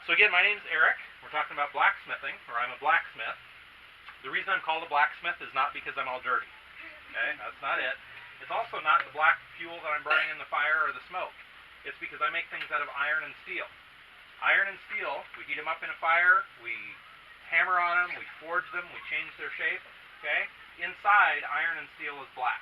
So again, my name's Eric. We're talking about blacksmithing, or I'm a blacksmith. The reason I'm called a blacksmith is not because I'm all dirty. Okay, that's not it. It's also not the black fuel that I'm burning in the fire or the smoke. It's because I make things out of iron and steel. Iron and steel, we heat them up in a fire, we hammer on them, we forge them, we change their shape. Okay? Inside, iron and steel is black.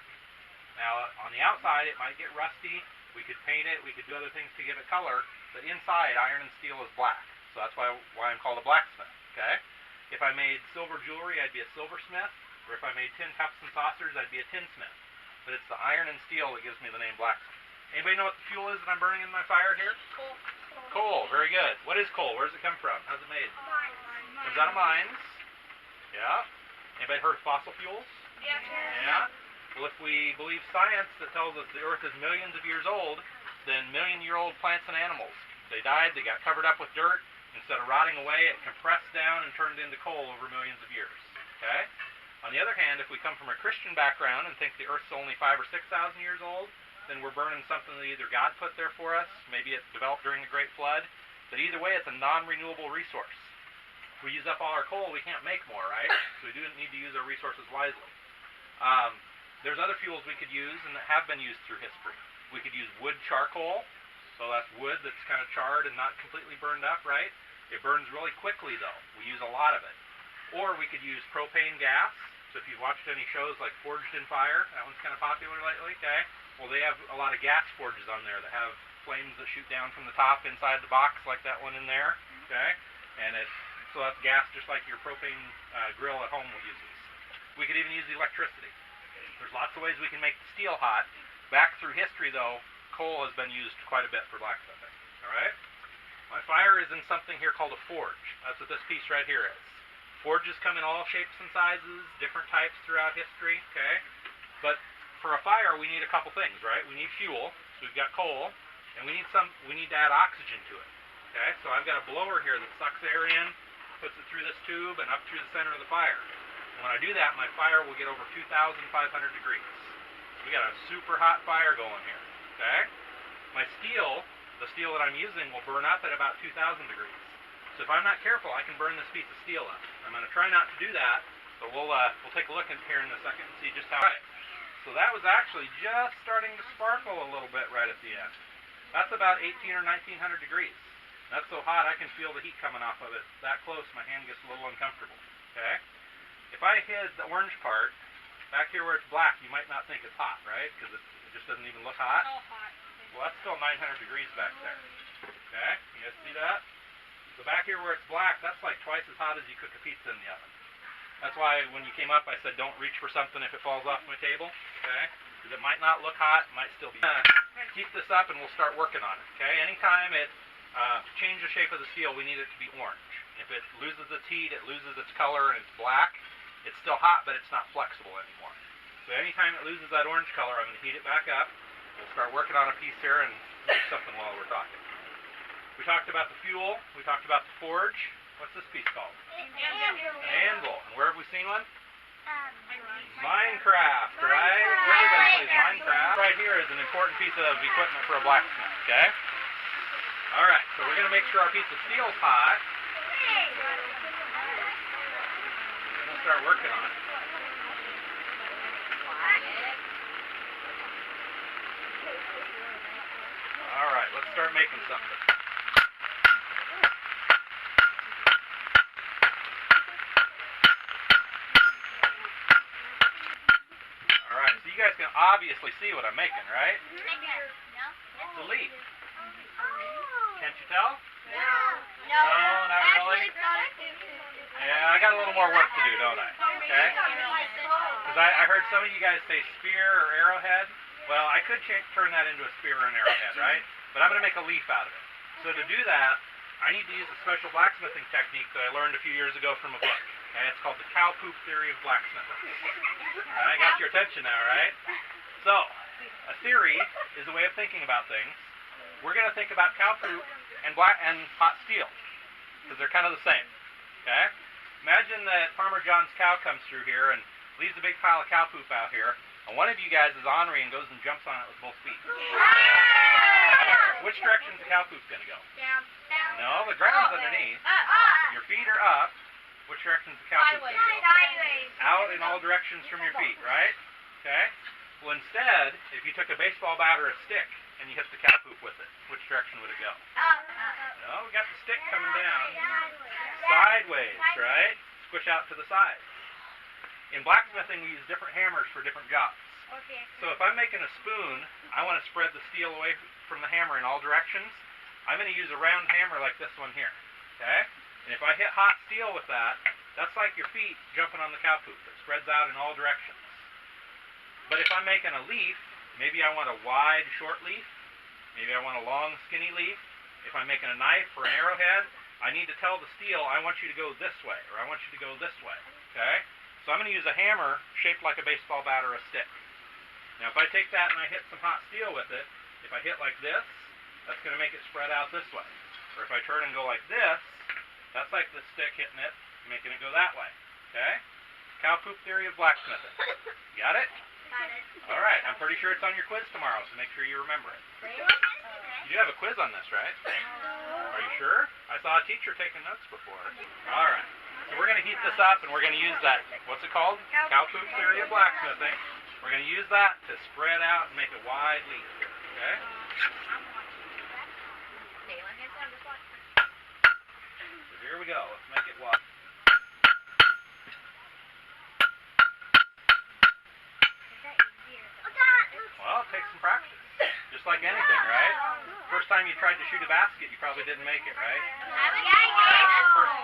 Now, on the outside, it might get rusty. We could paint it, we could do other things to give it color, but inside, iron and steel is black. So that's why I'm called a blacksmith. Okay? If I made silver jewelry, I'd be a silversmith. Or if I made tin cups and saucers, I'd be a tinsmith. But it's the iron and steel that gives me the name blacksmith. Anybody know what the fuel is that I'm burning in my fire here? Coal. Coal, very good. What is coal? Where does it come from? How's it made? Mines. Comes out of mines. Yeah. Anybody heard of fossil fuels? Yeah. Well, if we believe science that tells us the Earth is millions of years old, then million-year-old plants and animals. They died, they got covered up with dirt. Instead of rotting away, it compressed down and turned into coal over millions of years. Okay? On the other hand, if we come from a Christian background and think the Earth's only 5,000 or 6,000 years old, then we're burning something that either God put there for us, maybe it developed during the Great Flood, but either way, it's a non-renewable resource. If we use up all our coal, we can't make more, right? So we do need to use our resources wisely. There's other fuels we could use and that have been used through history. We could use wood charcoal, so that's wood that's kind of charred and not completely burned up, right? It burns really quickly, though. We use a lot of it. Or we could use propane gas. So if you've watched any shows like Forged in Fire, that one's kind of popular lately, okay? Well, they have a lot of gas forges on there that have flames that shoot down from the top inside the box, like that one in there, okay? And so that's gas just like your propane grill at home uses. We could even use electricity. There's lots of ways we can make the steel hot. Back through history, though, coal has been used quite a bit for blacksmithing, all right? My fire is in something here called a forge. That's what this piece right here is. Forges come in all shapes and sizes, different types throughout history, okay? But for a fire, we need a couple things, right? We need fuel, so we've got coal, and we need to add oxygen to it, okay? So I've got a blower here that sucks air in, puts it through this tube and up through the center of the fire. And when I do that, my fire will get over 2,500 degrees. We got a super hot fire going here, okay? My steel, the steel that I'm using, will burn up at about 2,000 degrees. So if I'm not careful, I can burn this piece of steel up. I'm going to try not to do that, but we'll take a look in here in a second and see just how. Right. So that was actually just starting to sparkle a little bit right at the end. That's about 1,800 or 1,900 degrees. That's so hot I can feel the heat coming off of it. That close, my hand gets a little uncomfortable. Okay. If I hid the orange part back here where it's black, you might not think it's hot, right? Because it just doesn't even look hot. All hot. Well, that's still 900 degrees back there. Okay. You guys see that? So back here where it's black, that's like twice as hot as you cook a pizza in the oven. That's why when you came up, I said don't reach for something if it falls off my table, okay? Because it might not look hot, it might still be. Keep this up and we'll start working on it, okay? Anytime to change the shape of the steel, we need it to be orange. If it loses its heat, it loses its color, and it's black, it's still hot, but it's not flexible anymore. So anytime it loses that orange color, I'm going to heat it back up. We'll start working on a piece here and make something while we're talking. We talked about the fuel. We talked about the forge. What's this piece called? An anvil. And where have we seen one? Minecraft, right? Everybody plays Minecraft. Right here is an important piece of equipment for a blacksmith, okay? All right, so we're going to make sure our piece of steel is hot. And we'll start working on it. All right, let's start making something. You guys can obviously see what I'm making, right? It's a leaf. Can't you tell? No, not really? Yeah, I got a little more work to do, don't I? Okay? Because I heard some of you guys say spear or arrowhead. Well, I could turn that into a spear or an arrowhead, right? But I'm going to make a leaf out of it. So to do that, I need to use a special blacksmithing technique that I learned a few years ago from a book. Okay, it's called the cow poop theory of blacksmithing. All right, I got your attention now, right? So, a theory is a way of thinking about things. We're going to think about cow poop and hot steel, because they're kind of the same. Okay? Imagine that Farmer John's cow comes through here and leaves a big pile of cow poop out here, and one of you guys is ornery and goes and jumps on it with both feet. Which direction is the cow poop going to go? Down. No, the ground's underneath. Your feet are up. Which direction's the cow poop going to go? Sideways. Out in all directions from your feet, right? Okay? Well, instead, if you took a baseball bat or a stick and you hit the cow poop with it, which direction would it go? No, we got the stick coming down. Sideways, right? Squish out to the side. In blacksmithing, we use different hammers for different jobs. So if I'm making a spoon, I want to spread the steel away from the hammer in all directions. I'm going to use a round hammer like this one here. Okay? And if I hit hot steel with that, that's like your feet jumping on the cow poop. It spreads out in all directions. But if I'm making a leaf, maybe I want a wide, short leaf. Maybe I want a long, skinny leaf. If I'm making a knife or an arrowhead, I need to tell the steel, I want you to go this way, or I want you to go this way. Okay? So I'm going to use a hammer shaped like a baseball bat or a stick. Now if I take that and I hit some hot steel with it, if I hit like this, that's going to make it spread out this way. Or if I turn and go like this, that's like the stick hitting it, making it go that way. Okay? Cow poop theory of blacksmithing. Got it? Got it. Alright, I'm pretty sure it's on your quiz tomorrow, so make sure you remember it. You do have a quiz on this, right? Are you sure? I saw a teacher taking notes before. Alright. So we're going to heat this up and we're going to use that, what's it called? Cow poop theory of blacksmithing. We're going to use that to spread out and make a wide leaf here. Okay? So here we go. Let's make it wide. Well, it takes some practice. Just like anything, right? First time you tried to shoot a basket, you probably didn't make it, right?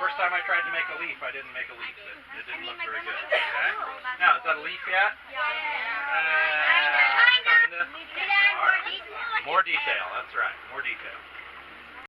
First time I tried to make a leaf, I didn't make a leaf. It didn't look very good. Okay? Now, is that a leaf yet? Kinda. All right. More detail. That's right. More detail.